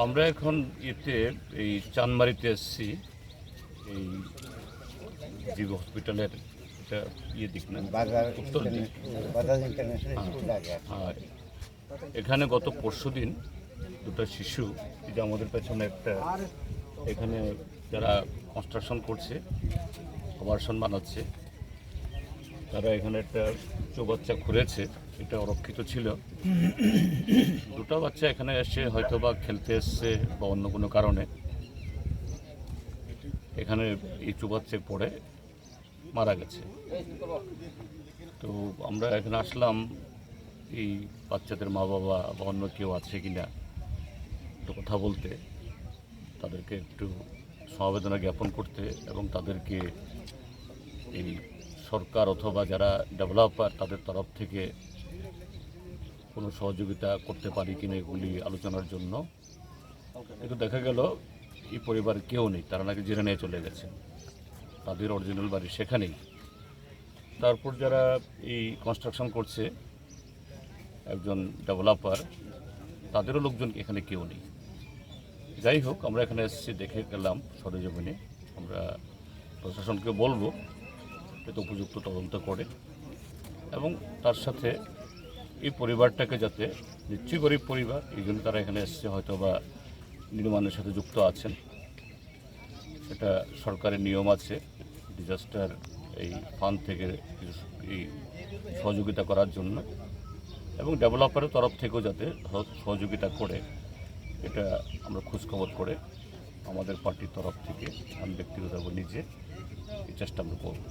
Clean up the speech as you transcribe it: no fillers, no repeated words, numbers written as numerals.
আমরা এখন এই চানমারিতে এসেছি, এই জীব হসপিটালের এটা দিক না, উত্তর দিক। আর এখানে গত পরশুদিন দুটো শিশু, এটা আমাদের পেছনে একটা, এখানে যারা কনস্ট্রাকশন করছে, আবাসন বানাচ্ছে, তারা এখানে একটা চৌবাচ্চা খুঁড়েছে, এটা অরক্ষিত ছিল। দুটো বাচ্চা এখানে এসে হয়তো বা খেলতে এসছে বা অন্য কোনো কারণে এখানে এই চৌবাচ্চায় পড়ে মারা গেছে। তো আমরা এখানে আসলাম এই বাচ্চাদের মা বাবা বা অন্য কেউ আছে কিনা একটু কথা বলতে, তাদেরকে একটু সমবেদনা জ্ঞাপন করতে এবং তাদেরকে এই সরকার অথবা যারা ডেভেলপার তাদের তরফ থেকে কোনো সহযোগিতা করতে পারি কিনা এগুলি আলোচনার জন্য। কিন্তু দেখা গেল এই পরিবারের কেউ নেই, তারা নাকি জেনে নিয়ে চলে গেছে, তাদের অরিজিনাল বাড়ি সেখানেই। তারপর যারা এই কনস্ট্রাকশন করছে, একজন ডেভেলপার, তাদেরও লোকজন এখানে কেউ নেই। যাই হোক, আমরা এখানে এসেছি, দেখে গেলাম সরেজমিনে। আমরা প্রশাসনকে বলবো যাতে উপযুক্ত তদন্ত করে এবং তার সাথে এই পরিবারটাকে, যাতে নিশ্চয়ই গরিব পরিবার, এই জন্য তারা এখানে এসছে, হয়তো বা নির্মাণের সাথে যুক্ত আছেন, এটা সরকারের নিয়ম আছে ডিজাস্টার এই ফান্ড থেকে এই সহযোগিতা করার জন্য, এবং ডেভেলপারের তরফ থেকেও যাতে সহযোগিতা করে, এটা আমরা খোঁজখবর করে আমাদের পার্টির তরফ থেকে, আমি ব্যক্তিগতভাবে নিজে এই চেষ্টা আমরা করব।